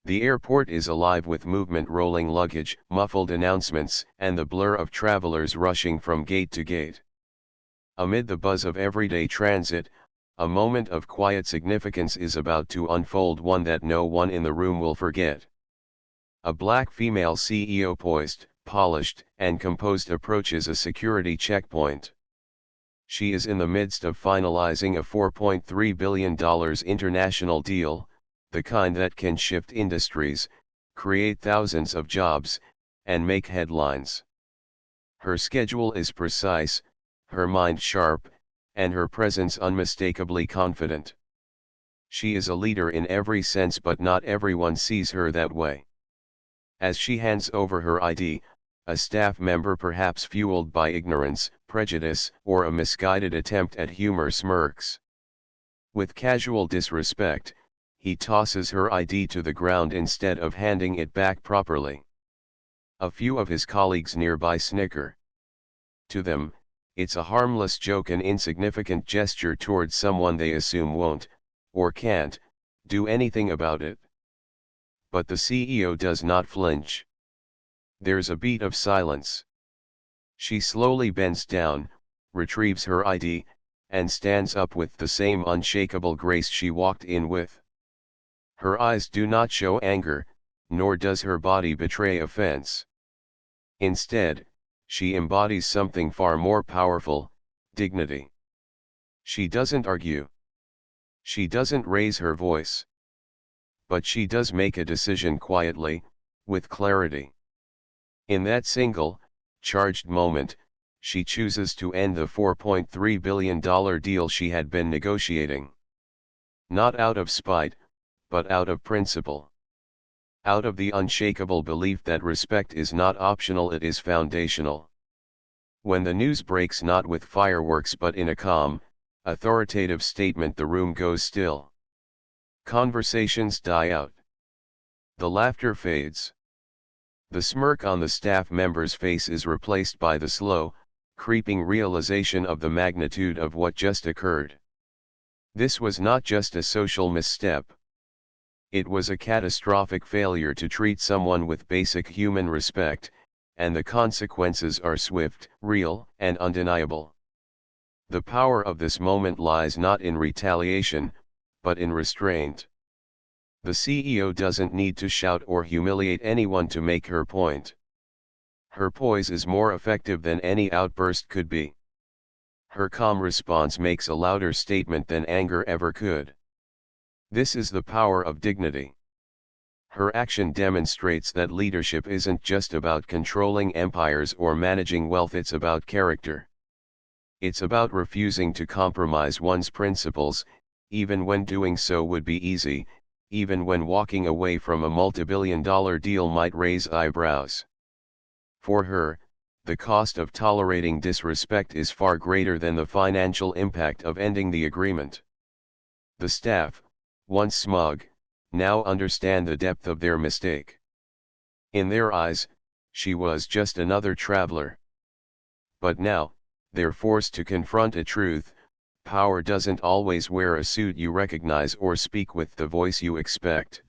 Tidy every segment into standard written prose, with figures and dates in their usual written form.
The airport is alive with movement, rolling luggage, muffled announcements, and the blur of travelers rushing from gate to gate. Amid the buzz of everyday transit, a moment of quiet significance is about to unfold, one that no one in the room will forget. A black female CEO, poised, polished, and composed, approaches a security checkpoint. She is in the midst of finalizing a $4.3 billion international deal, the kind that can shift industries, create thousands of jobs, and make headlines. Her schedule is precise, her mind sharp, and her presence unmistakably confident. She is a leader in every sense, but not everyone sees her that way. As she hands over her ID, a staff member, perhaps fueled by ignorance, prejudice, or a misguided attempt at humor, smirks. With casual disrespect, he tosses her ID to the ground instead of handing it back properly. A few of his colleagues nearby snicker. To them, it's a harmless joke, an insignificant gesture towards someone they assume won't, or can't, do anything about it. But the CEO does not flinch. There's a beat of silence. She slowly bends down, retrieves her ID, and stands up with the same unshakable grace she walked in with. Her eyes do not show anger, nor does her body betray offense. Instead, she embodies something far more powerful: dignity. She doesn't argue. She doesn't raise her voice. But she does make a decision quietly, with clarity. In that single, charged moment, she chooses to end the $4.3 billion deal she had been negotiating. Not out of spite, but out of principle. Out of the unshakable belief that respect is not optional, it is foundational. When the news breaks not with fireworks but in a calm, authoritative statement, the room goes still. Conversations die out. The laughter fades. The smirk on the staff member's face is replaced by the slow, creeping realization of the magnitude of what just occurred. This was not just a social misstep. It was a catastrophic failure to treat someone with basic human respect, and the consequences are swift, real, and undeniable. The power of this moment lies not in retaliation, but in restraint. The CEO doesn't need to shout or humiliate anyone to make her point. Her poise is more effective than any outburst could be. Her calm response makes a louder statement than anger ever could. This is the power of dignity. Her action demonstrates that leadership isn't just about controlling empires or managing wealth, it's about character. It's about refusing to compromise one's principles, even when doing so would be easy, even when walking away from a multi-billion-dollar deal might raise eyebrows. For her, the cost of tolerating disrespect is far greater than the financial impact of ending the agreement. The staff, once smug, now understand the depth of their mistake. In their eyes, she was just another traveler. But now, they're forced to confront a truth: power doesn't always wear a suit you recognize or speak with the voice you expect.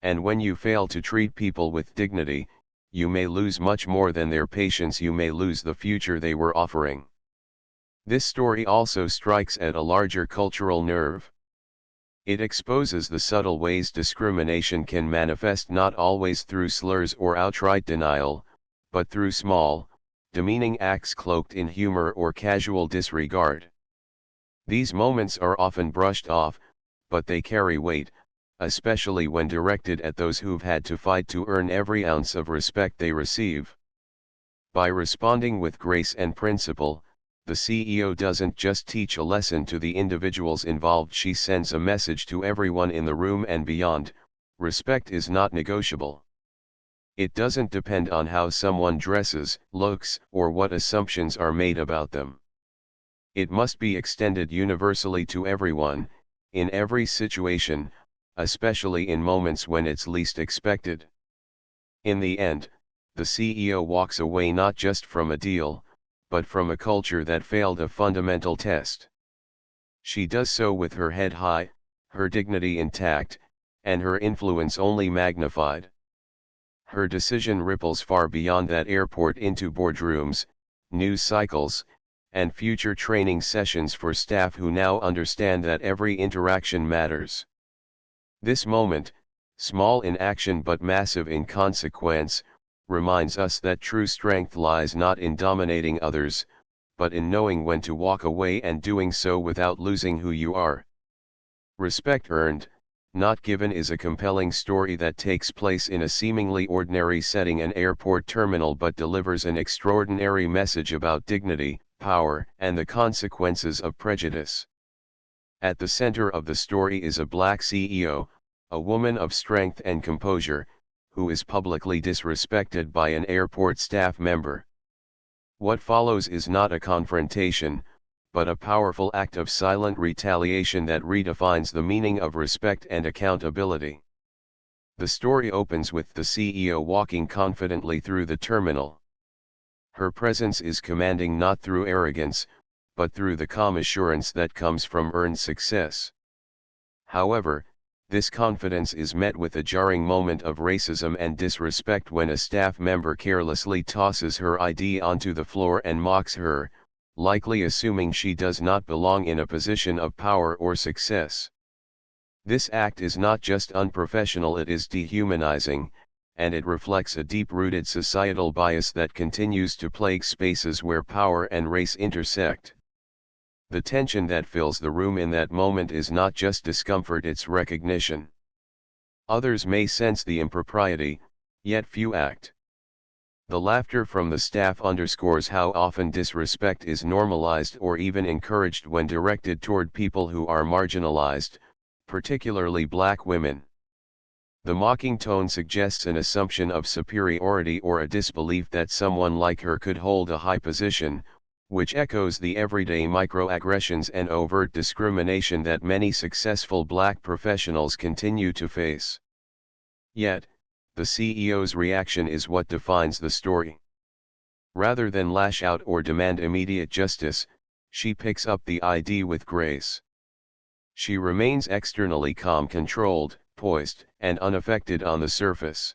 And when you fail to treat people with dignity, you may lose much more than their patience. You may lose the future they were offering. This story also strikes at a larger cultural nerve. It exposes the subtle ways discrimination can manifest, not always through slurs or outright denial, but through small, demeaning acts cloaked in humor or casual disregard. These moments are often brushed off, but they carry weight, especially when directed at those who've had to fight to earn every ounce of respect they receive. By responding with grace and principle, the CEO doesn't just teach a lesson to the individuals involved, she sends a message to everyone in the room and beyond: respect is not negotiable. It doesn't depend on how someone dresses, looks, or what assumptions are made about them. It must be extended universally to everyone, in every situation, especially in moments when it's least expected. In the end, the CEO walks away not just from a deal, but from a culture that failed a fundamental test. She does so with her head high, her dignity intact, and her influence only magnified. Her decision ripples far beyond that airport into boardrooms, news cycles, and future training sessions for staff who now understand that every interaction matters. This moment, small in action but massive in consequence, reminds us that true strength lies not in dominating others, but in knowing when to walk away and doing so without losing who you are. Respect Earned, Not Given is a compelling story that takes place in a seemingly ordinary setting, an airport terminal, but delivers an extraordinary message about dignity, power, and the consequences of prejudice. At the center of the story is a black CEO, a woman of strength and composure, who is publicly disrespected by an airport staff member. What follows is not a confrontation, but a powerful act of silent retaliation that redefines the meaning of respect and accountability. The story opens with the CEO walking confidently through the terminal. Her presence is commanding not through arrogance, but through the calm assurance that comes from earned success. However, this confidence is met with a jarring moment of racism and disrespect when a staff member carelessly tosses her ID onto the floor and mocks her, likely assuming she does not belong in a position of power or success. This act is not just unprofessional, it is dehumanizing, and it reflects a deep-rooted societal bias that continues to plague spaces where power and race intersect. The tension that fills the room in that moment is not just discomfort, it's recognition. Others may sense the impropriety, yet few act. The laughter from the staff underscores how often disrespect is normalized or even encouraged when directed toward people who are marginalized, particularly black women. The mocking tone suggests an assumption of superiority or a disbelief that someone like her could hold a high position, which echoes the everyday microaggressions and overt discrimination that many successful black professionals continue to face. Yet, the CEO's reaction is what defines the story. Rather than lash out or demand immediate justice, she picks up the ID with grace. She remains externally calm, controlled, poised, and unaffected on the surface.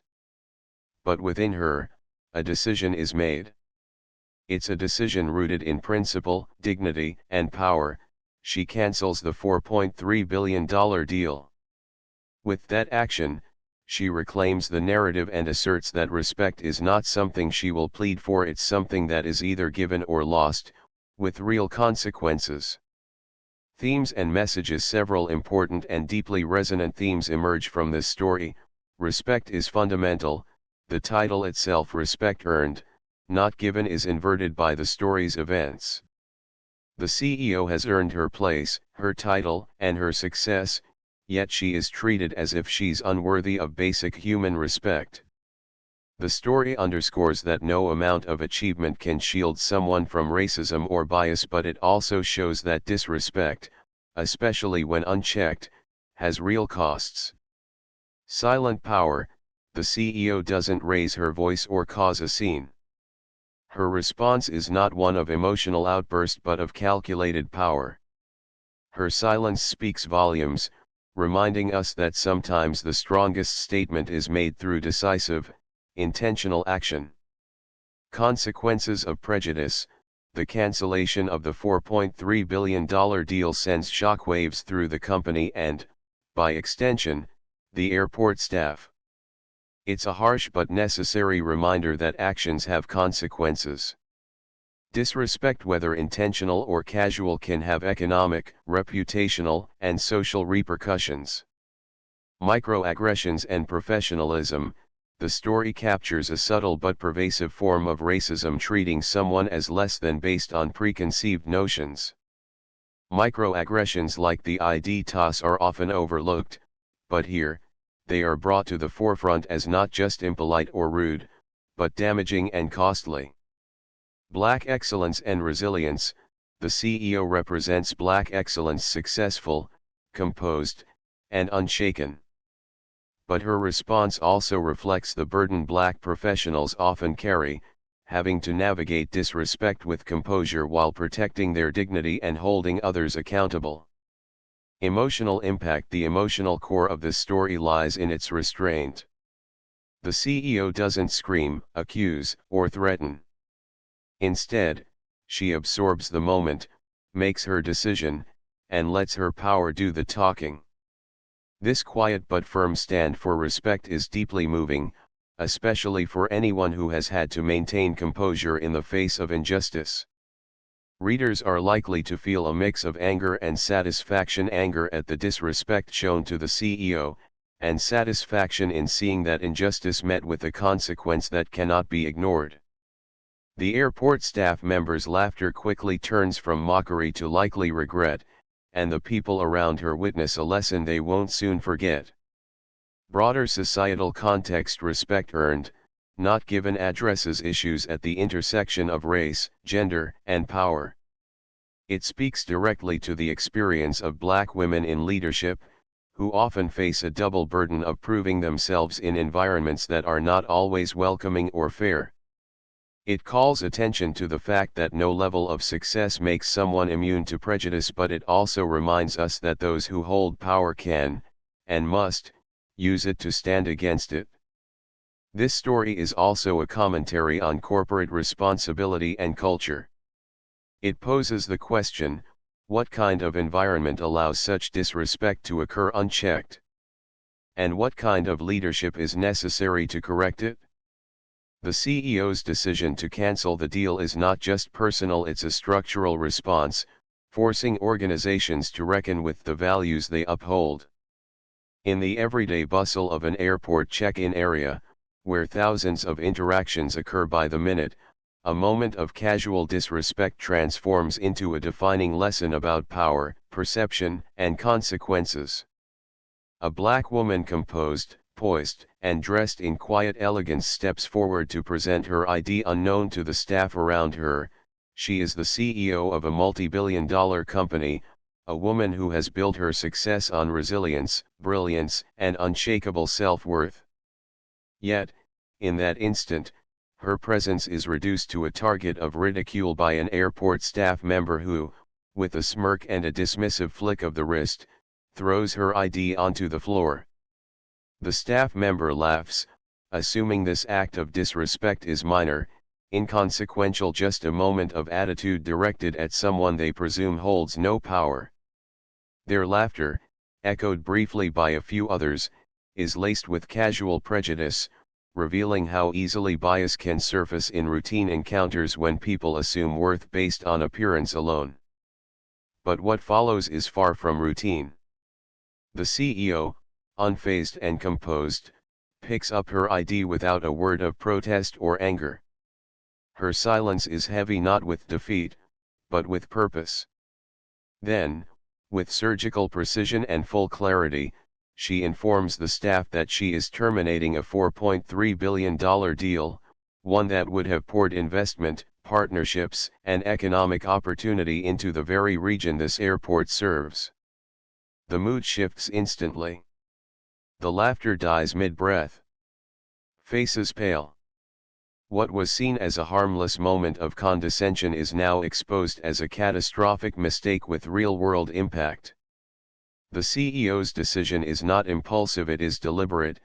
But within her, a decision is made. It's a decision rooted in principle, dignity, and power. She cancels the $4.3 billion deal. With that action, she reclaims the narrative and asserts that respect is not something she will plead for, it's something that is either given or lost, with real consequences. Themes and messages. Several important and deeply resonant themes emerge from this story. Respect is fundamental. The title itself, Respect Earned, Not Given, is inverted by the story's events. The CEO has earned her place, her title, and her success, yet she is treated as if she's unworthy of basic human respect. The story underscores that no amount of achievement can shield someone from racism or bias, but it also shows that disrespect, especially when unchecked, has real costs. Silent power. The CEO doesn't raise her voice or cause a scene. Her response is not one of emotional outburst but of calculated power. Her silence speaks volumes, reminding us that sometimes the strongest statement is made through decisive, intentional action. Consequences of prejudice. The cancellation of the $4.3 billion deal sends shockwaves through the company and, by extension, the airport staff. It's a harsh but necessary reminder that actions have consequences. Disrespect, whether intentional or casual, can have economic, reputational, and social repercussions. Microaggressions and professionalism. The story captures a subtle but pervasive form of racism, treating someone as less than based on preconceived notions. Microaggressions like the ID toss are often overlooked, but here, they are brought to the forefront as not just impolite or rude, but damaging and costly. Black excellence and resilience. The CEO represents black excellence, successful, composed, and unshaken. But her response also reflects the burden black professionals often carry, having to navigate disrespect with composure while protecting their dignity and holding others accountable. Emotional impact. The emotional core of this story lies in its restraint. The CEO doesn't scream, accuse, or threaten. Instead, she absorbs the moment, makes her decision, and lets her power do the talking. This quiet but firm stand for respect is deeply moving, especially for anyone who has had to maintain composure in the face of injustice. Readers are likely to feel a mix of anger and satisfaction: anger at the disrespect shown to the CEO, and satisfaction in seeing that injustice met with a consequence that cannot be ignored. The airport staff member's laughter quickly turns from mockery to likely regret, and the people around her witness a lesson they won't soon forget. Broader societal context. Respect earned, not given, addresses issues at the intersection of race, gender, and power. It speaks directly to the experience of Black women in leadership, who often face a double burden of proving themselves in environments that are not always welcoming or fair. It calls attention to the fact that no level of success makes someone immune to prejudice, but it also reminds us that those who hold power can, and must, use it to stand against it. This story is also a commentary on corporate responsibility and culture. It poses the question, what kind of environment allows such disrespect to occur unchecked? And what kind of leadership is necessary to correct it? The CEO's decision to cancel the deal is not just personal, it's a structural response, forcing organizations to reckon with the values they uphold. In the everyday bustle of an airport check-in area, where thousands of interactions occur by the minute, a moment of casual disrespect transforms into a defining lesson about power, perception, and consequences. A Black woman, composed, poised, and dressed in quiet elegance, steps forward to present her ID. Unknown to the staff around her, she is the CEO of a multi-billion-dollar company, a woman who has built her success on resilience, brilliance, and unshakable self-worth. Yet, in that instant, her presence is reduced to a target of ridicule by an airport staff member who, with a smirk and a dismissive flick of the wrist, throws her ID onto the floor. The staff member laughs, assuming this act of disrespect is minor, inconsequential, just a moment of attitude directed at someone they presume holds no power. Their laughter, echoed briefly by a few others, is laced with casual prejudice, revealing how easily bias can surface in routine encounters when people assume worth based on appearance alone. But what follows is far from routine. The CEO, unfazed and composed, picks up her ID without a word of protest or anger. Her silence is heavy not with defeat, but with purpose. Then, with surgical precision and full clarity, she informs the staff that she is terminating a $4.3 billion deal, one that would have poured investment, partnerships, and economic opportunity into the very region this airport serves. The mood shifts instantly. The laughter dies mid-breath. Faces pale. What was seen as a harmless moment of condescension is now exposed as a catastrophic mistake with real-world impact. The CEO's decision is not impulsive, it is deliberate,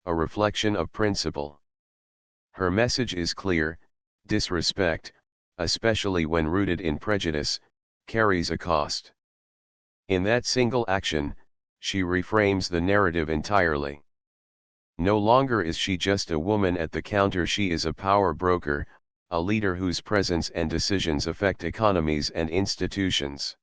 a reflection of principle. Her message is clear: disrespect, especially when rooted in prejudice, carries a cost. In that single action, she reframes the narrative entirely. No longer is she just a woman at the counter, she is a power broker, a leader whose presence and decisions affect economies and institutions.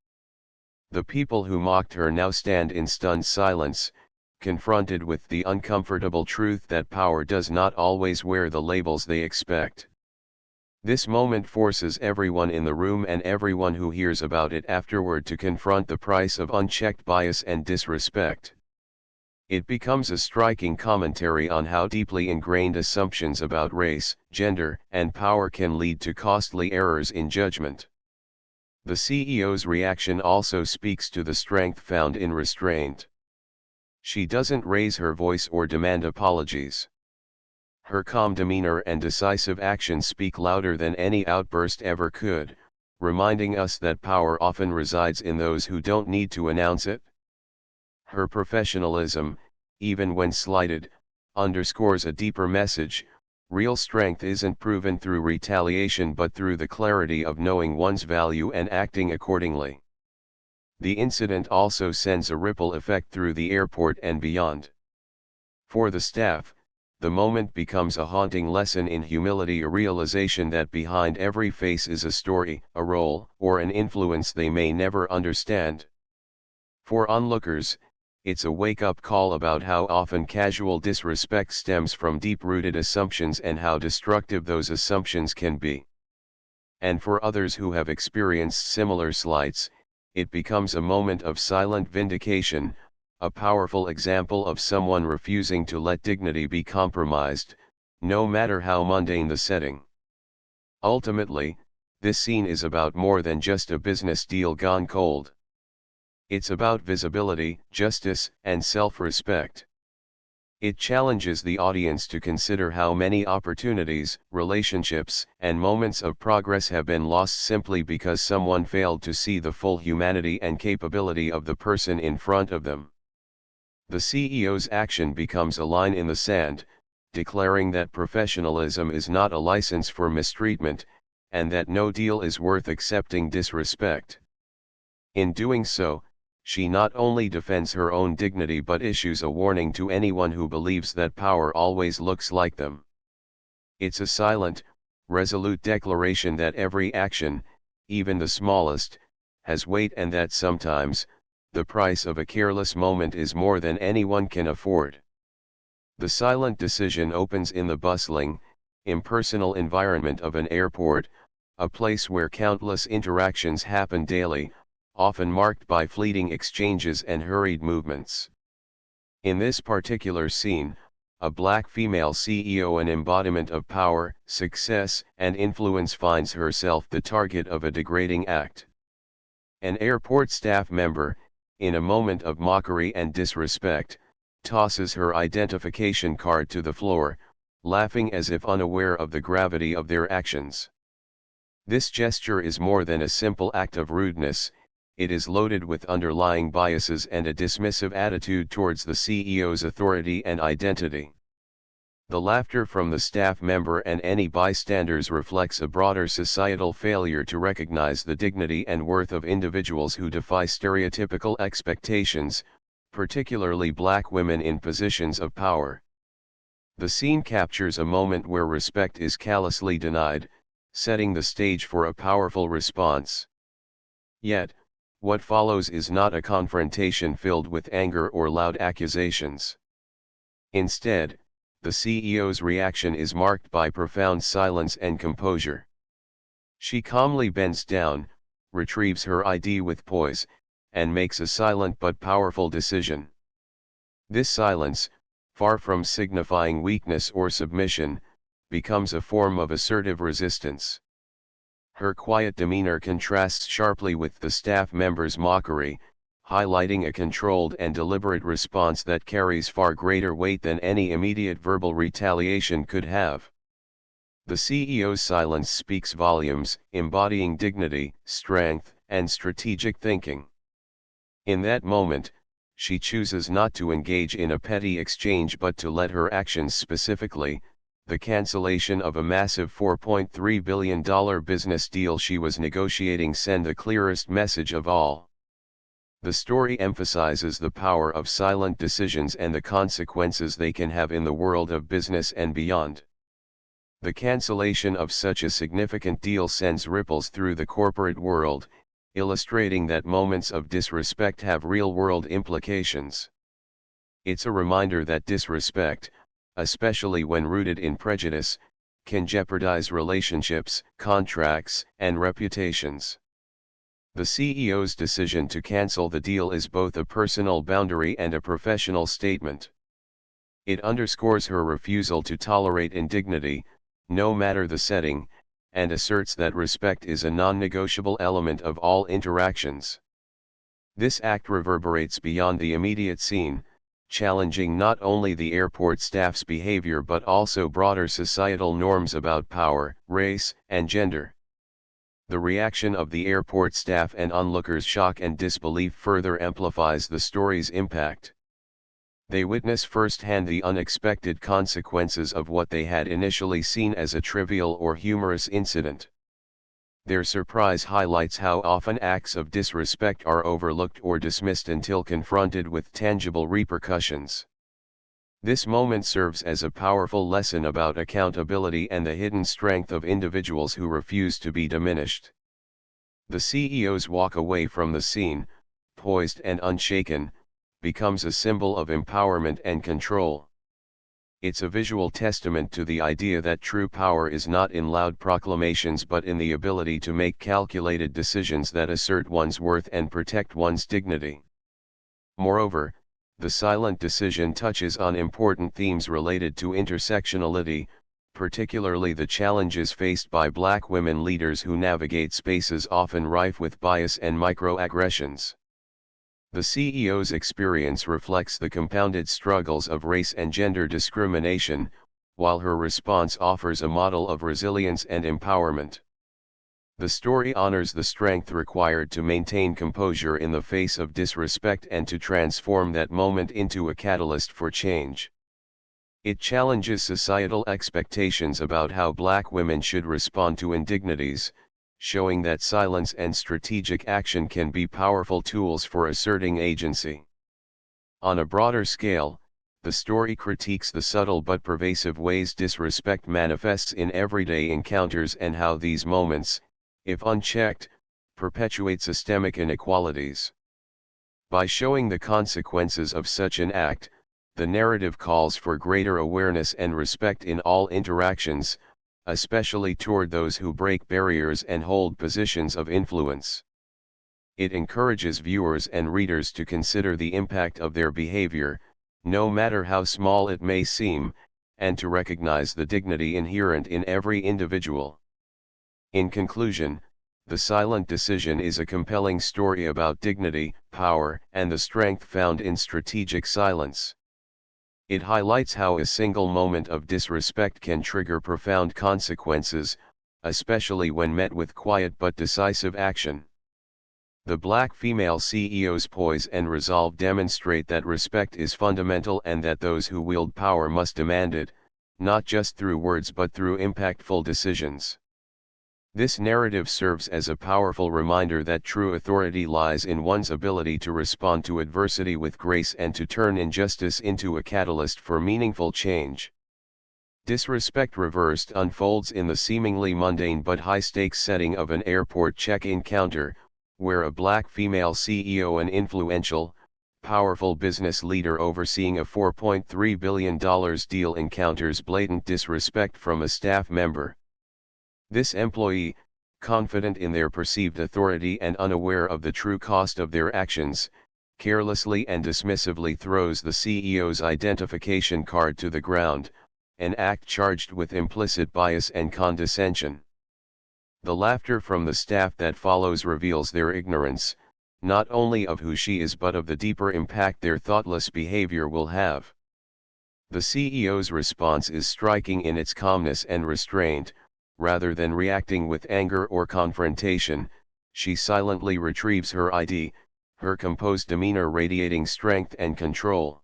The people who mocked her now stand in stunned silence, confronted with the uncomfortable truth that power does not always wear the labels they expect. This moment forces everyone in the room and everyone who hears about it afterward to confront the price of unchecked bias and disrespect. It becomes a striking commentary on how deeply ingrained assumptions about race, gender, and power can lead to costly errors in judgment. The CEO's reaction also speaks to the strength found in restraint. She doesn't raise her voice or demand apologies. Her calm demeanor and decisive action speak louder than any outburst ever could, reminding us that power often resides in those who don't need to announce it. Her professionalism, even when slighted, underscores a deeper message. Real strength isn't proven through retaliation but through the clarity of knowing one's value and acting accordingly. The incident also sends a ripple effect through the airport and beyond. For the staff, the moment becomes a haunting lesson in humility, a realization that behind every face is a story, a role, or an influence they may never understand. For onlookers, it's a wake-up call about how often casual disrespect stems from deep-rooted assumptions and how destructive those assumptions can be. And for others who have experienced similar slights, it becomes a moment of silent vindication, a powerful example of someone refusing to let dignity be compromised, no matter how mundane the setting. Ultimately, this scene is about more than just a business deal gone cold. It's about visibility, justice, and self-respect. It challenges the audience to consider how many opportunities, relationships, and moments of progress have been lost simply because someone failed to see the full humanity and capability of the person in front of them. The CEO's action becomes a line in the sand, declaring that professionalism is not a license for mistreatment, and that no deal is worth accepting disrespect. In doing so, she not only defends her own dignity but issues a warning to anyone who believes that power always looks like them. It's a silent, resolute declaration that every action, even the smallest, has weight and that sometimes, the price of a careless moment is more than anyone can afford. The silent decision opens in the bustling, impersonal environment of an airport, a place where countless interactions happen daily, often marked by fleeting exchanges and hurried movements. In this particular scene, a black female CEO, an embodiment of power, success, and influence, finds herself the target of a degrading act. An airport staff member, in a moment of mockery and disrespect, tosses her identification card to the floor, laughing as if unaware of the gravity of their actions. This gesture is more than a simple act of rudeness. It is loaded with underlying biases and a dismissive attitude towards the CEO's authority and identity. The laughter from the staff member and any bystanders reflects a broader societal failure to recognize the dignity and worth of individuals who defy stereotypical expectations, particularly black women in positions of power. The scene captures a moment where respect is callously denied, setting the stage for a powerful response. Yet, what follows is not a confrontation filled with anger or loud accusations. Instead, the CEO's reaction is marked by profound silence and composure. She calmly bends down, retrieves her ID with poise, and makes a silent but powerful decision. This silence, far from signifying weakness or submission, becomes a form of assertive resistance. Her quiet demeanor contrasts sharply with the staff member's mockery, highlighting a controlled and deliberate response that carries far greater weight than any immediate verbal retaliation could have. The CEO's silence speaks volumes, embodying dignity, strength, and strategic thinking. In that moment, she chooses not to engage in a petty exchange but to let her actions, specifically the cancellation of a massive $4.3 billion business deal she was negotiating, send the clearest message of all. The story emphasizes the power of silent decisions and the consequences they can have in the world of business and beyond. The cancellation of such a significant deal sends ripples through the corporate world, illustrating that moments of disrespect have real-world implications. It's a reminder that disrespect, especially when rooted in prejudice, can jeopardize relationships, contracts, and reputations. The CEO's decision to cancel the deal is both a personal boundary and a professional statement. It underscores her refusal to tolerate indignity, no matter the setting, and asserts that respect is a non-negotiable element of all interactions. This act reverberates beyond the immediate scene, challenging not only the airport staff's behavior but also broader societal norms about power, race, and gender. The reaction of the airport staff and onlookers' shock and disbelief further amplifies the story's impact. They witness firsthand the unexpected consequences of what they had initially seen as a trivial or humorous incident. Their surprise highlights how often acts of disrespect are overlooked or dismissed until confronted with tangible repercussions. This moment serves as a powerful lesson about accountability and the hidden strength of individuals who refuse to be diminished. The CEO's walk away from the scene, poised and unshaken, becomes a symbol of empowerment and control. It's a visual testament to the idea that true power is not in loud proclamations but in the ability to make calculated decisions that assert one's worth and protect one's dignity. Moreover, the silent decision touches on important themes related to intersectionality, particularly the challenges faced by Black women leaders who navigate spaces often rife with bias and microaggressions. The CEO's experience reflects the compounded struggles of race and gender discrimination, while her response offers a model of resilience and empowerment. The story honors the strength required to maintain composure in the face of disrespect and to transform that moment into a catalyst for change. It challenges societal expectations about how Black women should respond to indignities, showing that silence and strategic action can be powerful tools for asserting agency. On a broader scale, the story critiques the subtle but pervasive ways disrespect manifests in everyday encounters and how these moments, if unchecked, perpetuate systemic inequalities. By showing the consequences of such an act, the narrative calls for greater awareness and respect in all interactions, especially toward those who break barriers and hold positions of influence. It encourages viewers and readers to consider the impact of their behavior, no matter how small it may seem, and to recognize the dignity inherent in every individual. In conclusion, The Silent Decision is a compelling story about dignity, power, and the strength found in strategic silence. It highlights how a single moment of disrespect can trigger profound consequences, especially when met with quiet but decisive action. The Black female CEO's poise and resolve demonstrate that respect is fundamental and that those who wield power must demand it, not just through words but through impactful decisions. This narrative serves as a powerful reminder that true authority lies in one's ability to respond to adversity with grace and to turn injustice into a catalyst for meaningful change. Disrespect Reversed unfolds in the seemingly mundane but high-stakes setting of an airport check-in counter, where a Black female CEO, an influential, powerful business leader overseeing a $4.3 billion deal, encounters blatant disrespect from a staff member. This employee, confident in their perceived authority and unaware of the true cost of their actions, carelessly and dismissively throws the CEO's identification card to the ground, an act charged with implicit bias and condescension. The laughter from the staff that follows reveals their ignorance, not only of who she is but of the deeper impact their thoughtless behavior will have. The CEO's response is striking in its calmness and restraint. Rather than reacting with anger or confrontation, she silently retrieves her ID, her composed demeanor radiating strength and control.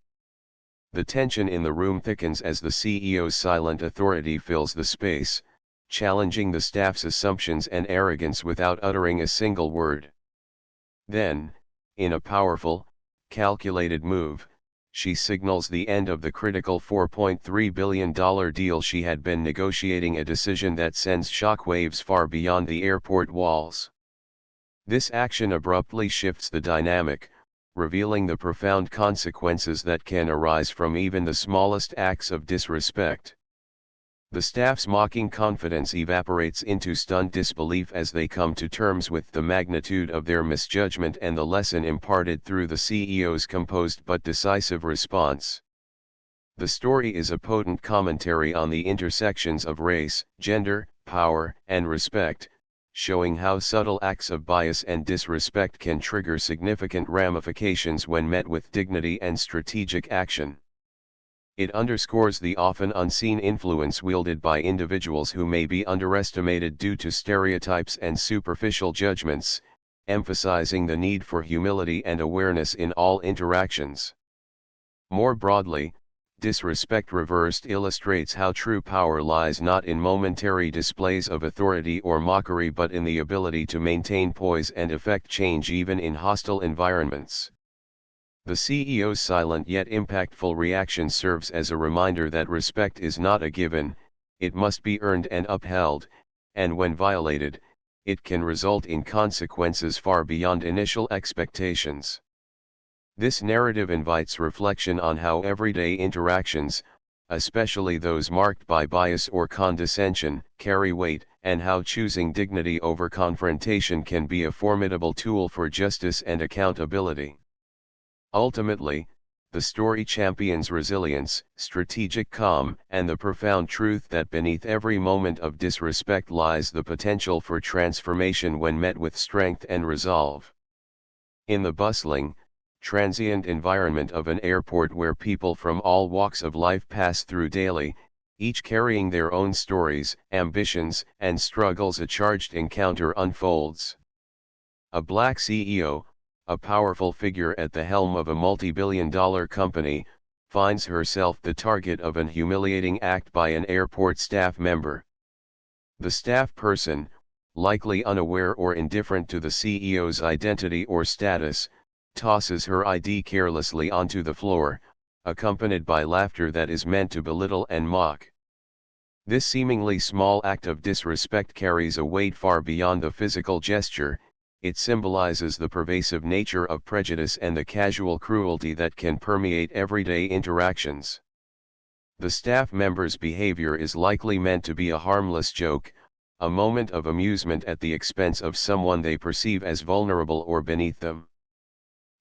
The tension in the room thickens as the CEO's silent authority fills the space, challenging the staff's assumptions and arrogance without uttering a single word. Then, in a powerful, calculated move, she signals the end of the critical $4.3 billion deal she had been negotiating, a decision that sends shockwaves far beyond the airport walls. This action abruptly shifts the dynamic, revealing the profound consequences that can arise from even the smallest acts of disrespect. The staff's mocking confidence evaporates into stunned disbelief as they come to terms with the magnitude of their misjudgment and the lesson imparted through the CEO's composed but decisive response. The story is a potent commentary on the intersections of race, gender, power, and respect, showing how subtle acts of bias and disrespect can trigger significant ramifications when met with dignity and strategic action. It underscores the often unseen influence wielded by individuals who may be underestimated due to stereotypes and superficial judgments, emphasizing the need for humility and awareness in all interactions. More broadly, disrespect reversed illustrates how true power lies not in momentary displays of authority or mockery but in the ability to maintain poise and effect change even in hostile environments. The CEO's silent yet impactful reaction serves as a reminder that respect is not a given, it must be earned and upheld, and when violated, it can result in consequences far beyond initial expectations. This narrative invites reflection on how everyday interactions, especially those marked by bias or condescension, carry weight, and how choosing dignity over confrontation can be a formidable tool for justice and accountability. Ultimately, the story champions resilience, strategic calm, and the profound truth that beneath every moment of disrespect lies the potential for transformation when met with strength and resolve. In the bustling, transient environment of an airport where people from all walks of life pass through daily, each carrying their own stories, ambitions, and struggles, a charged encounter unfolds. A black CEO, a powerful figure at the helm of a multi-billion-dollar company, finds herself the target of an humiliating act by an airport staff member. The staff person, likely unaware or indifferent to the CEO's identity or status, tosses her ID carelessly onto the floor, accompanied by laughter that is meant to belittle and mock. This seemingly small act of disrespect carries a weight far beyond the physical gesture. It symbolizes the pervasive nature of prejudice and the casual cruelty that can permeate everyday interactions. The staff member's behavior is likely meant to be a harmless joke, a moment of amusement at the expense of someone they perceive as vulnerable or beneath them.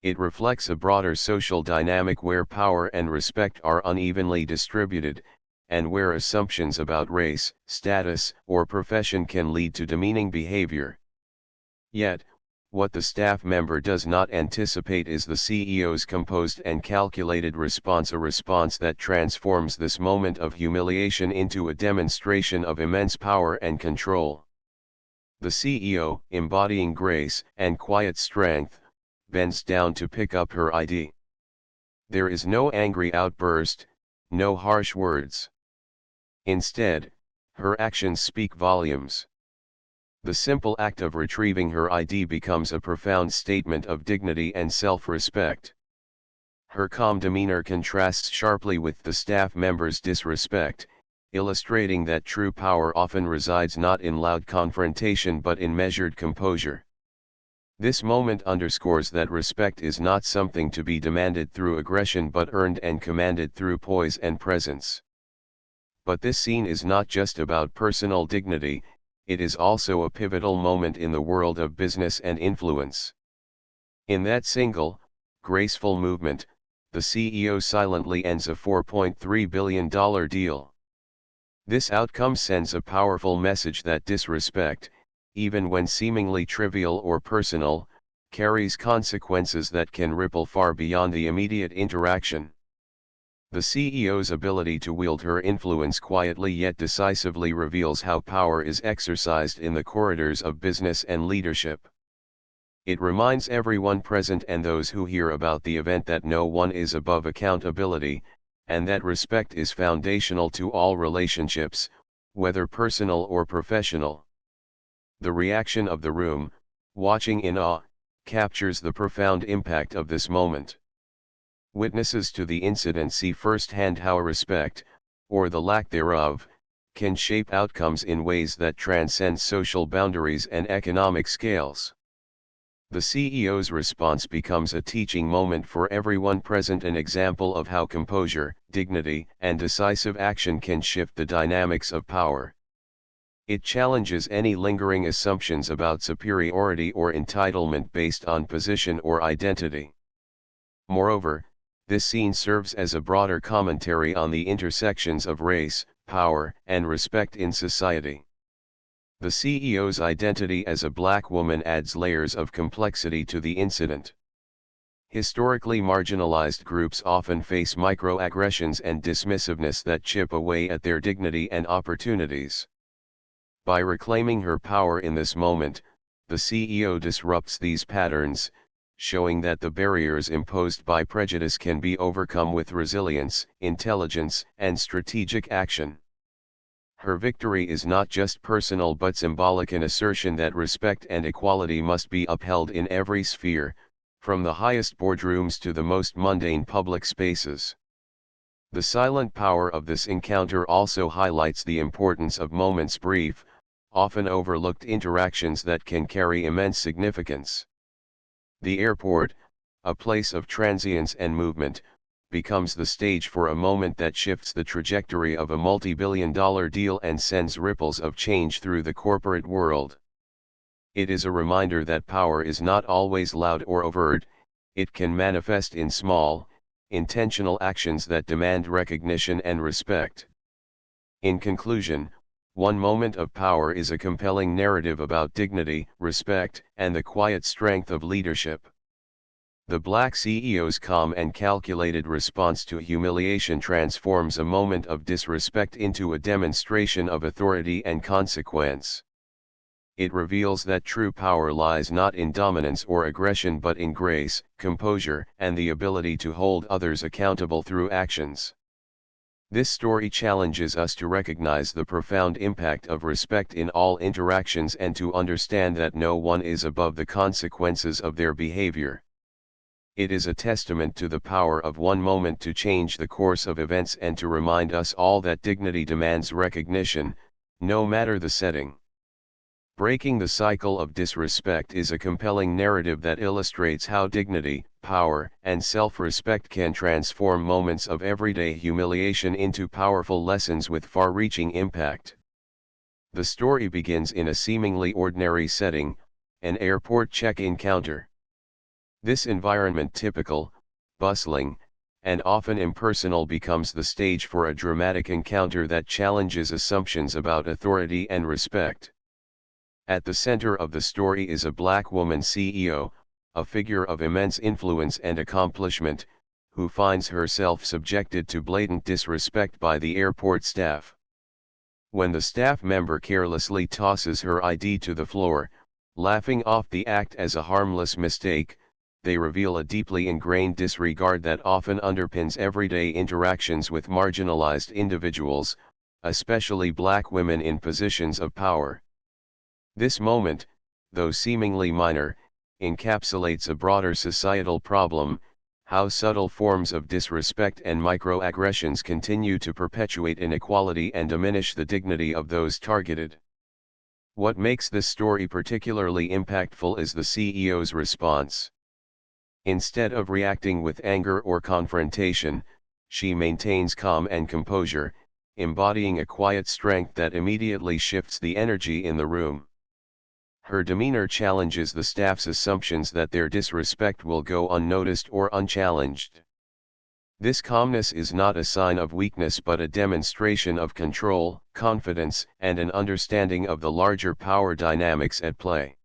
It reflects a broader social dynamic where power and respect are unevenly distributed, and where assumptions about race, status, or profession can lead to demeaning behavior. Yet, what the staff member does not anticipate is the CEO's composed and calculated response, a response that transforms this moment of humiliation into a demonstration of immense power and control. The CEO, embodying grace and quiet strength, bends down to pick up her ID. There is no angry outburst, no harsh words. Instead, her actions speak volumes. The simple act of retrieving her ID becomes a profound statement of dignity and self-respect. Her calm demeanor contrasts sharply with the staff member's disrespect, illustrating that true power often resides not in loud confrontation but in measured composure. This moment underscores that respect is not something to be demanded through aggression but earned and commanded through poise and presence. But this scene is not just about personal dignity, it is also a pivotal moment in the world of business and influence. In that single, graceful movement, the CEO silently ends a $4.3 billion deal. This outcome sends a powerful message that disrespect, even when seemingly trivial or personal, carries consequences that can ripple far beyond the immediate interaction. The CEO's ability to wield her influence quietly yet decisively reveals how power is exercised in the corridors of business and leadership. It reminds everyone present and those who hear about the event that no one is above accountability, and that respect is foundational to all relationships, whether personal or professional. The reaction of the room, watching in awe, captures the profound impact of this moment. Witnesses to the incident see firsthand how respect, or the lack thereof, can shape outcomes in ways that transcend social boundaries and economic scales. The CEO's response becomes a teaching moment for everyone present, an example of how composure, dignity, and decisive action can shift the dynamics of power. It challenges any lingering assumptions about superiority or entitlement based on position or identity. Moreover, this scene serves as a broader commentary on the intersections of race, power, and respect in society. The CEO's identity as a black woman adds layers of complexity to the incident. Historically marginalized groups often face microaggressions and dismissiveness that chip away at their dignity and opportunities. By reclaiming her power in this moment, the CEO disrupts these patterns, showing that the barriers imposed by prejudice can be overcome with resilience, intelligence, and strategic action. Her victory is not just personal but symbolic, an assertion that respect and equality must be upheld in every sphere, from the highest boardrooms to the most mundane public spaces. The silent power of this encounter also highlights the importance of moments, brief, often overlooked interactions that can carry immense significance. The airport, a place of transience and movement, becomes the stage for a moment that shifts the trajectory of a multi-billion-dollar deal and sends ripples of change through the corporate world. It is a reminder that power is not always loud or overt, it can manifest in small, intentional actions that demand recognition and respect. In conclusion, One Moment of Power is a compelling narrative about dignity, respect, and the quiet strength of leadership. The Black CEO's calm and calculated response to humiliation transforms a moment of disrespect into a demonstration of authority and consequence. It reveals that true power lies not in dominance or aggression but in grace, composure, and the ability to hold others accountable through actions. This story challenges us to recognize the profound impact of respect in all interactions and to understand that no one is above the consequences of their behavior. It is a testament to the power of one moment to change the course of events and to remind us all that dignity demands recognition, no matter the setting. Breaking the cycle of disrespect is a compelling narrative that illustrates how dignity, power, and self-respect can transform moments of everyday humiliation into powerful lessons with far-reaching impact. The story begins in a seemingly ordinary setting, an airport check-in counter. This environment, typical, bustling, and often impersonal, becomes the stage for a dramatic encounter that challenges assumptions about authority and respect. At the center of the story is a Black woman CEO, a figure of immense influence and accomplishment, who finds herself subjected to blatant disrespect by the airport staff. When the staff member carelessly tosses her ID to the floor, laughing off the act as a harmless mistake, they reveal a deeply ingrained disregard that often underpins everyday interactions with marginalized individuals, especially Black women in positions of power. This moment, though seemingly minor, encapsulates a broader societal problem: how subtle forms of disrespect and microaggressions continue to perpetuate inequality and diminish the dignity of those targeted. What makes this story particularly impactful is the CEO's response. Instead of reacting with anger or confrontation, she maintains calm and composure, embodying a quiet strength that immediately shifts the energy in the room. Her demeanor challenges the staff's assumptions that their disrespect will go unnoticed or unchallenged. This calmness is not a sign of weakness but a demonstration of control, confidence, and an understanding of the larger power dynamics at play.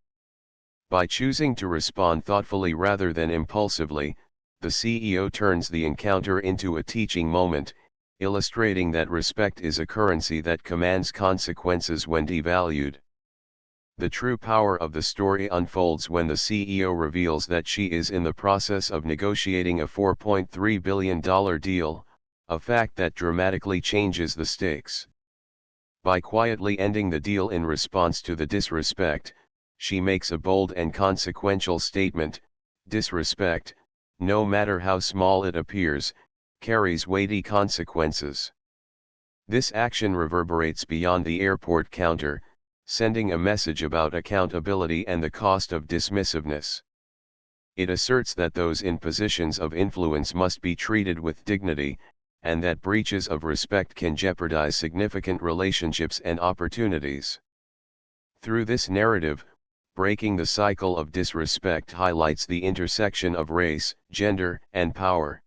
By choosing to respond thoughtfully rather than impulsively, the CEO turns the encounter into a teaching moment, illustrating that respect is a currency that commands consequences when devalued. The true power of the story unfolds when the CEO reveals that she is in the process of negotiating a $4.3 billion deal, a fact that dramatically changes the stakes. By quietly ending the deal in response to the disrespect, she makes a bold and consequential statement: disrespect, no matter how small it appears, carries weighty consequences. This action reverberates beyond the airport counter, sending a message about accountability and the cost of dismissiveness. It asserts that those in positions of influence must be treated with dignity, and that breaches of respect can jeopardize significant relationships and opportunities. Through this narrative, breaking the cycle of disrespect highlights the intersection of race, gender, and power.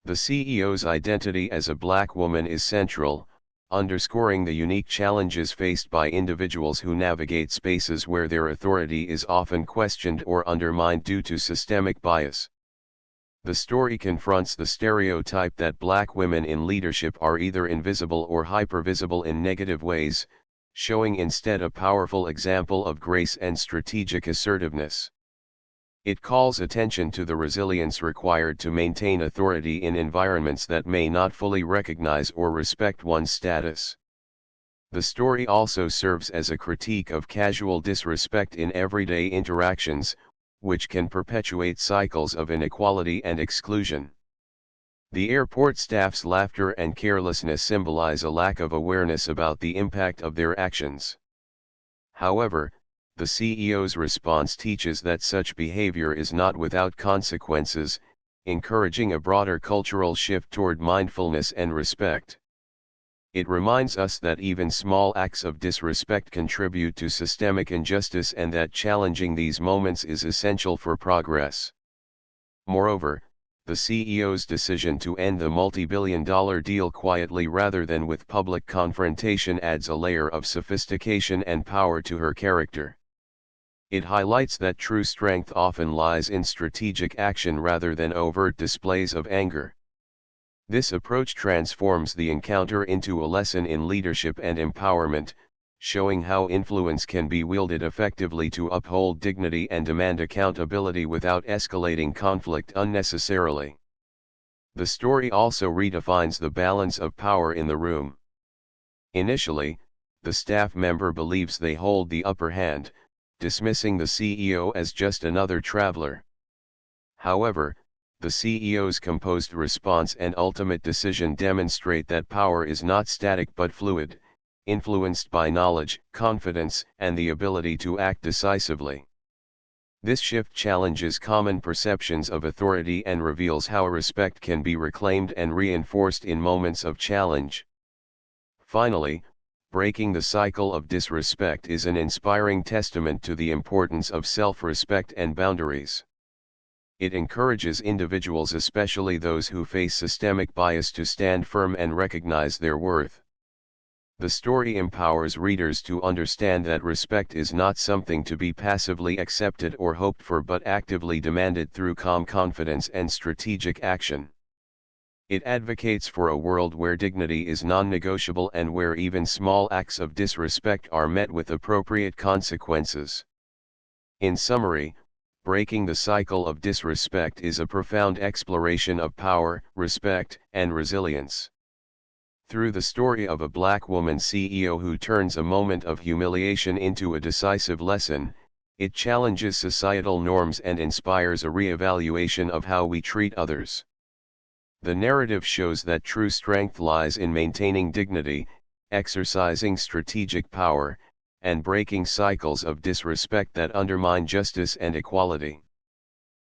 The CEO's identity as a Black woman is central, underscoring the unique challenges faced by individuals who navigate spaces where their authority is often questioned or undermined due to systemic bias. The story confronts the stereotype that black women in leadership are either invisible or hypervisible in negative ways, showing instead a powerful example of grace and strategic assertiveness. It calls attention to the resilience required to maintain authority in environments that may not fully recognize or respect one's status. The story also serves as a critique of casual disrespect in everyday interactions, which can perpetuate cycles of inequality and exclusion. The airport staff's laughter and carelessness symbolize a lack of awareness about the impact of their actions. However, the CEO's response teaches that such behavior is not without consequences, encouraging a broader cultural shift toward mindfulness and respect. It reminds us that even small acts of disrespect contribute to systemic injustice and that challenging these moments is essential for progress. Moreover, the CEO's decision to end the multi-billion-dollar deal quietly rather than with public confrontation adds a layer of sophistication and power to her character. It highlights that true strength often lies in strategic action rather than overt displays of anger. This approach transforms the encounter into a lesson in leadership and empowerment, showing how influence can be wielded effectively to uphold dignity and demand accountability without escalating conflict unnecessarily. The story also redefines the balance of power in the room. Initially, the staff member believes they hold the upper hand, dismissing the CEO as just another traveler. However, the CEO's composed response and ultimate decision demonstrate that power is not static but fluid, influenced by knowledge, confidence, and the ability to act decisively. This shift challenges common perceptions of authority and reveals how respect can be reclaimed and reinforced in moments of challenge. Finally, breaking the cycle of disrespect is an inspiring testament to the importance of self-respect and boundaries. It encourages individuals, especially those who face systemic bias, to stand firm and recognize their worth. The story empowers readers to understand that respect is not something to be passively accepted or hoped for but actively demanded through calm confidence and strategic action. It advocates for a world where dignity is non-negotiable and where even small acts of disrespect are met with appropriate consequences. In summary, Breaking the Cycle of Disrespect is a profound exploration of power, respect, and resilience. Through the story of a black woman CEO who turns a moment of humiliation into a decisive lesson, it challenges societal norms and inspires a re-evaluation of how we treat others. The narrative shows that true strength lies in maintaining dignity, exercising strategic power, and breaking cycles of disrespect that undermine justice and equality.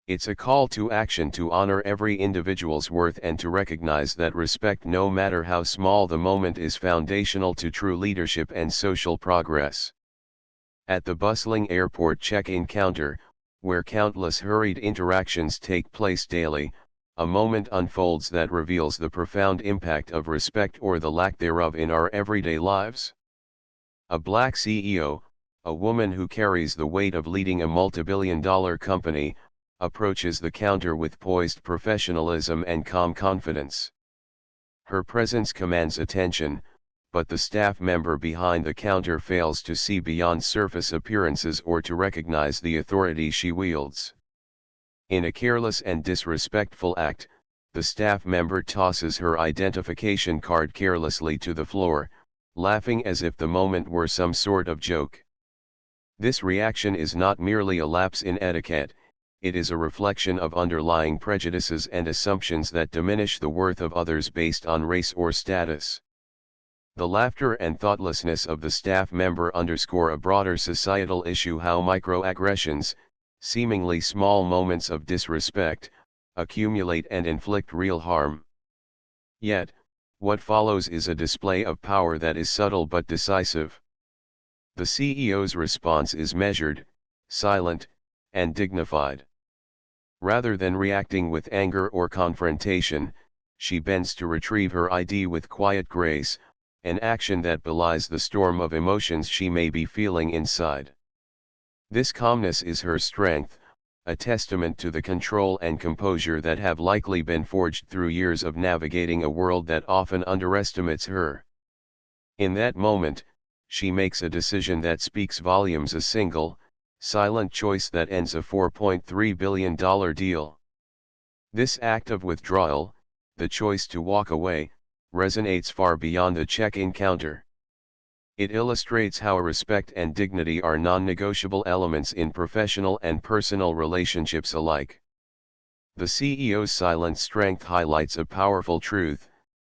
It's a call to action to honor every individual's worth and to recognize that respect, no matter how small the moment, is foundational to true leadership and social progress. At the bustling airport check-in counter, where countless hurried interactions take place daily, a moment unfolds that reveals the profound impact of respect or the lack thereof in our everyday lives. A black CEO, a woman who carries the weight of leading a multi-billion-dollar company, approaches the counter with poised professionalism and calm confidence. Her presence commands attention, but the staff member behind the counter fails to see beyond surface appearances or to recognize the authority she wields. In a careless and disrespectful act, the staff member tosses her identification card carelessly to the floor, laughing as if the moment were some sort of joke. This reaction is not merely a lapse in etiquette, it is a reflection of underlying prejudices and assumptions that diminish the worth of others based on race or status. The laughter and thoughtlessness of the staff member underscore a broader societal issue: how microaggressions, seemingly small moments of disrespect, accumulate and inflict real harm. Yet, what follows is a display of power that is subtle but decisive. The CEO's response is measured, silent, and dignified. Rather than reacting with anger or confrontation, she bends to retrieve her ID with quiet grace, an action that belies the storm of emotions she may be feeling inside. This calmness is her strength, a testament to the control and composure that have likely been forged through years of navigating a world that often underestimates her. In that moment, she makes a decision that speaks volumes, a single, silent choice that ends a $4.3 billion deal. This act of withdrawal, the choice to walk away, resonates far beyond the check-in counter. It illustrates how respect and dignity are non-negotiable elements in professional and personal relationships alike. The CEO's silent strength highlights a powerful truth,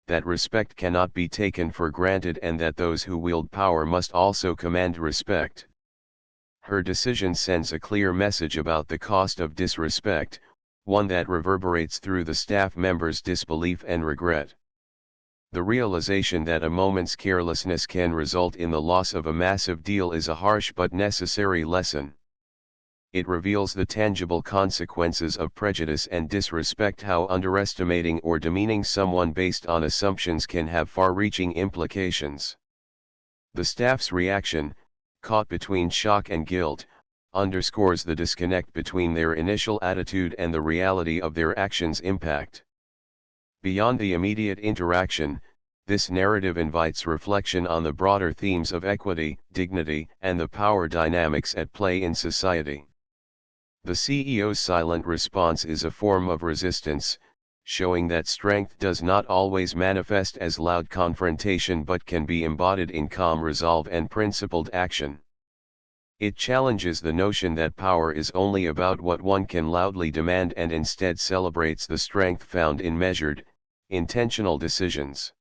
that respect cannot be taken for granted and that those who wield power must also command respect. Her decision sends a clear message about the cost of disrespect, one that reverberates through the staff members' disbelief and regret. The realization that a moment's carelessness can result in the loss of a massive deal is a harsh but necessary lesson. It reveals the tangible consequences of prejudice and disrespect, how underestimating or demeaning someone based on assumptions can have far-reaching implications. The staff's reaction, caught between shock and guilt, underscores the disconnect between their initial attitude and the reality of their actions' impact. Beyond the immediate interaction, this narrative invites reflection on the broader themes of equity, dignity, and the power dynamics at play in society. The CEO's silent response is a form of resistance, showing that strength does not always manifest as loud confrontation but can be embodied in calm resolve and principled action. It challenges the notion that power is only about what one can loudly demand and instead celebrates the strength found in measured, intentional decisions.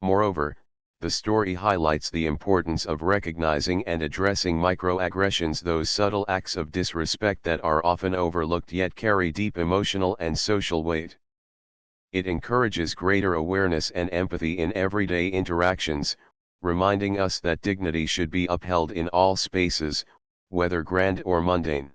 Moreover, the story highlights the importance of recognizing and addressing microaggressions, those subtle acts of disrespect that are often overlooked yet carry deep emotional and social weight. It encourages greater awareness and empathy in everyday interactions, reminding us that dignity should be upheld in all spaces, whether grand or mundane.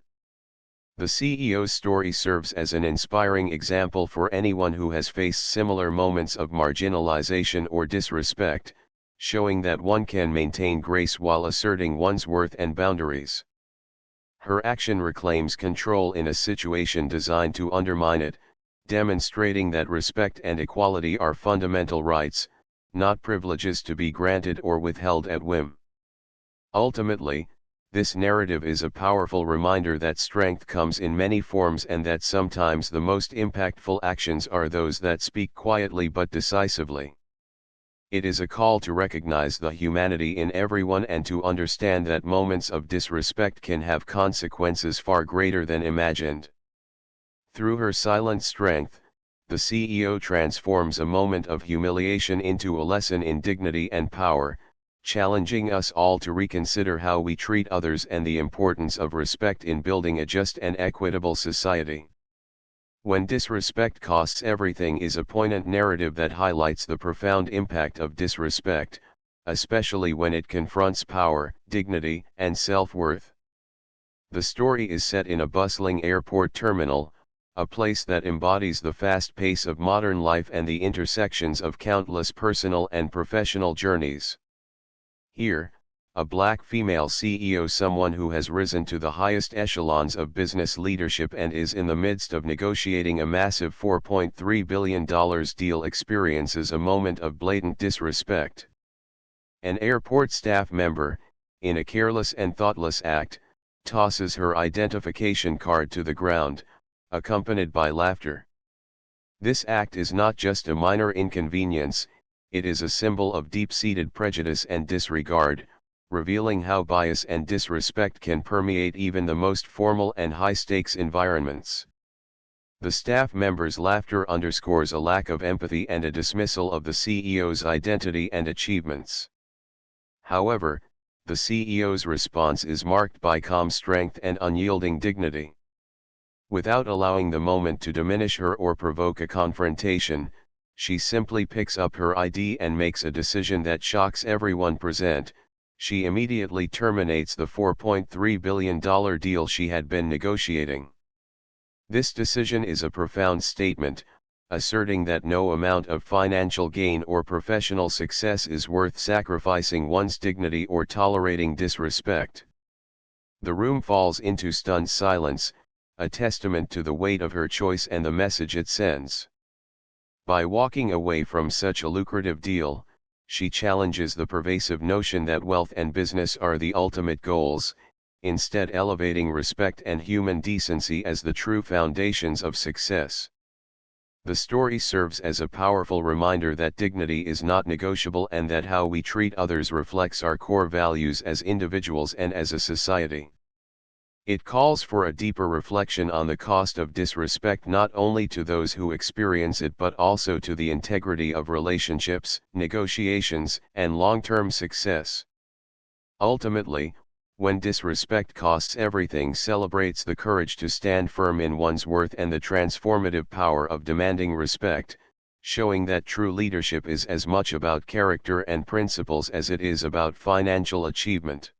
The CEO's story serves as an inspiring example for anyone who has faced similar moments of marginalization or disrespect, showing that one can maintain grace while asserting one's worth and boundaries. Her action reclaims control in a situation designed to undermine it, demonstrating that respect and equality are fundamental rights, not privileges to be granted or withheld at whim. Ultimately, this narrative is a powerful reminder that strength comes in many forms and that sometimes the most impactful actions are those that speak quietly but decisively. It is a call to recognize the humanity in everyone and to understand that moments of disrespect can have consequences far greater than imagined. Through her silent strength, the CEO transforms a moment of humiliation into a lesson in dignity and power, challenging us all to reconsider how we treat others and the importance of respect in building a just and equitable society. When Disrespect Costs Everything is a poignant narrative that highlights the profound impact of disrespect, especially when it confronts power, dignity, and self-worth. The story is set in a bustling airport terminal, a place that embodies the fast pace of modern life and the intersections of countless personal and professional journeys. Here, a black female CEO, someone who has risen to the highest echelons of business leadership and is in the midst of negotiating a massive $4.3 billion deal, experiences a moment of blatant disrespect. An airport staff member, in a careless and thoughtless act, tosses her identification card to the ground, accompanied by laughter. This act is not just a minor inconvenience, it is a symbol of deep-seated prejudice and disregard, revealing how bias and disrespect can permeate even the most formal and high-stakes environments. The staff member's laughter underscores a lack of empathy and a dismissal of the CEO's identity and achievements. However, the CEO's response is marked by calm strength and unyielding dignity. Without allowing the moment to diminish her or provoke a confrontation, she simply picks up her ID and makes a decision that shocks everyone present. She immediately terminates the $4.3 billion deal she had been negotiating. This decision is a profound statement, asserting that no amount of financial gain or professional success is worth sacrificing one's dignity or tolerating disrespect. The room falls into stunned silence, a testament to the weight of her choice and the message it sends. By walking away from such a lucrative deal, she challenges the pervasive notion that wealth and business are the ultimate goals, instead elevating respect and human decency as the true foundations of success. The story serves as a powerful reminder that dignity is not negotiable and that how we treat others reflects our core values as individuals and as a society. It calls for a deeper reflection on the cost of disrespect not only to those who experience it but also to the integrity of relationships, negotiations, and long-term success. Ultimately, when disrespect costs everything, celebrates the courage to stand firm in one's worth and the transformative power of demanding respect, showing that true leadership is as much about character and principles as it is about financial achievement.